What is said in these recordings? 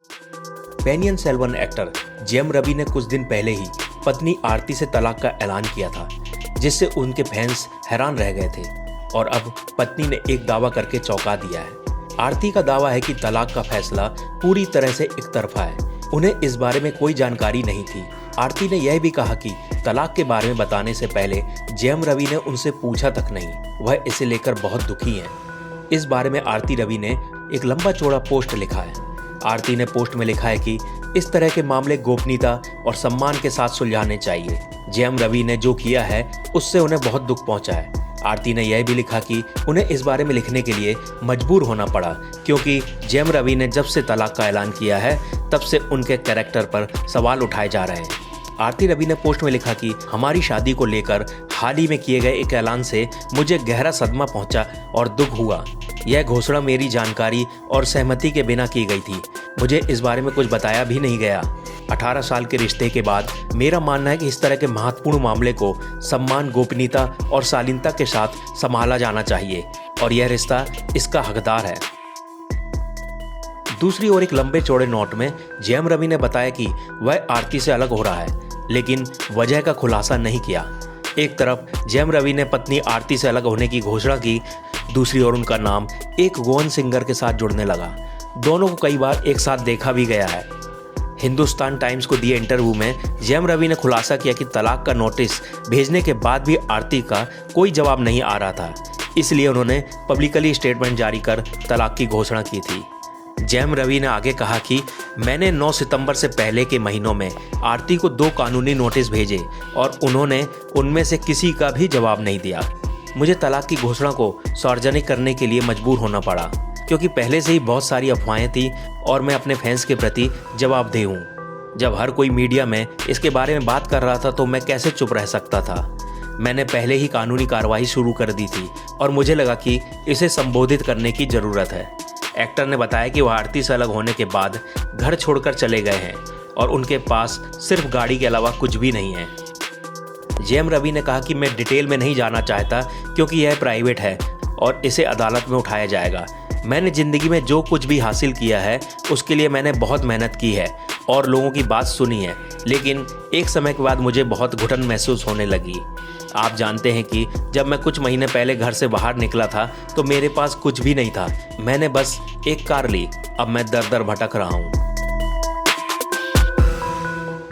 पेनियन Selvan actor JM Ravi ने कुछ दिन पहले ही पत्नी आरती से तलाक का ऐलान किया था, जिससे उनके फैंस हैरान रह गए थे। और अब पत्नी ने एक दावा करके चौंका दिया है। आरती का दावा है कि तलाक का फैसला पूरी तरह से एक तरफा है। उन्हें इस बारे में कोई जानकारी नहीं थी। आरती ने यह भी कहा कि तलाक के बारे में बताने से पहले जेएम रवि ने उनसे पूछा तक नहीं। वह इसे लेकर बहुत दुखी हैं। इस बारे में आरती रवि ने एक लंबा चौड़ा पोस्ट लिखा है। आरती ने पोस्ट में लिखा है कि इस तरह के मामले गोपनीयता और सम्मान के साथ सुलझाने चाहिए। जेएम रवि ने जो किया है उससे उन्हें बहुत दुख पहुंचा है। आरती ने यह भी लिखा कि उन्हें इस बारे में लिखने के लिए मजबूर होना पड़ा, क्योंकि जेएम रवि ने जब से तलाक का ऐलान किया है तब से उनके कैरेक्टर पर सवाल उठाए जा रहे हैं। आरती रवि ने पोस्ट में लिखा कि हमारी शादी को लेकर हाल ही में किए गए एक ऐलान से मुझे गहरा सदमा पहुंचा और दुख हुआ। यह घोषणा मेरी जानकारी और सहमति के बिना की गई थी। मुझे इस बारे में कुछ बताया भी नहीं गया। 18 साल के रिश्ते के बाद मेरा मानना है कि इस तरह के महत्वपूर्ण मामले को सम्मान, गोपनीयता और शालीनता के साथ संभाला जाना चाहिए और यह रिश्ता इसका हकदार है। दूसरी ओर एक लंबे चौड़े नोट में जेएम रवि ने बताया कि वह आरती से अलग हो रहा है, लेकिन वजह का खुलासा नहीं किया। एक तरफ जेएम रवि ने पत्नी आरती से अलग होने की घोषणा की, दूसरी ओर उनका नाम एक गोवन सिंगर के साथ जुड़ने लगा। दोनों को कई बार एक साथ देखा भी गया है। हिंदुस्तान टाइम्स को दिए इंटरव्यू में जेएम रवि ने खुलासा किया कि तलाक का नोटिस भेजने के बाद भी आरती का कोई जवाब नहीं आ रहा था, इसलिए उन्होंने पब्लिकली स्टेटमेंट जारी कर तलाक की घोषणा की थी। जेएम रवि ने आगे कहा कि मैंने 9 सितंबर से पहले के महीनों में आरती को 2 कानूनी नोटिस भेजे और उन्होंने उनमें से किसी का भी जवाब नहीं दिया। मुझे तलाक की घोषणा को सार्वजनिक करने के लिए मजबूर होना पड़ा, क्योंकि पहले से ही बहुत सारी अफवाहें थी और मैं अपने फैंस के प्रति जवाबदेह हूँ। जब हर कोई मीडिया में इसके बारे में बात कर रहा था तो मैं कैसे चुप रह सकता था। मैंने पहले ही कानूनी कार्रवाई शुरू कर दी थी और मुझे लगा कि इसे संबोधित करने की ज़रूरत है। एक्टर ने बताया कि वह आरती से अलग होने के बाद घर छोड़कर चले गए हैं और उनके पास सिर्फ गाड़ी के अलावा कुछ भी नहीं है। जेएम रवि ने कहा कि मैं डिटेल में नहीं जाना चाहता, क्योंकि यह प्राइवेट है और इसे अदालत में उठाया जाएगा। मैंने ज़िंदगी में जो कुछ भी हासिल किया है उसके लिए मैंने बहुत मेहनत की है और लोगों की बात सुनी है, लेकिन एक समय के बाद मुझे बहुत घुटन महसूस होने लगी। आप जानते हैं कि जब मैं कुछ महीने पहले घर से बाहर निकला था तो मेरे पास कुछ भी नहीं था। मैंने बस एक कार ली। अब मैं दर दर भटक रहा हूँ।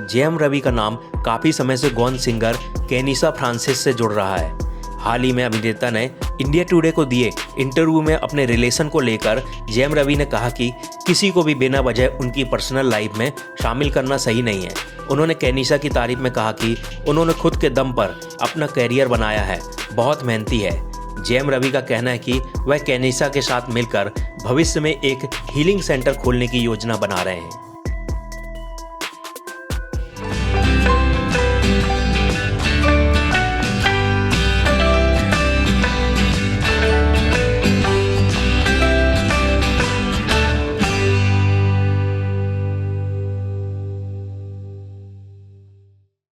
जेएम रवि का नाम काफ़ी समय से गोवन सिंगर केनिसा फ्रांसिस से जुड़ रहा है। हाल ही में अभिनेता ने इंडिया टुडे को दिए इंटरव्यू में अपने रिलेशन को लेकर जेएम रवि ने कहा कि किसी को भी बिना वजह उनकी पर्सनल लाइफ में शामिल करना सही नहीं है। उन्होंने केनिसा की तारीफ में कहा कि उन्होंने खुद के दम पर अपना करियर बनाया है, बहुत मेहनती है। जेएम रवि का कहना है कि वह केनिसा के साथ मिलकर भविष्य में एक हीलिंग सेंटर खोलने की योजना बना रहे हैं।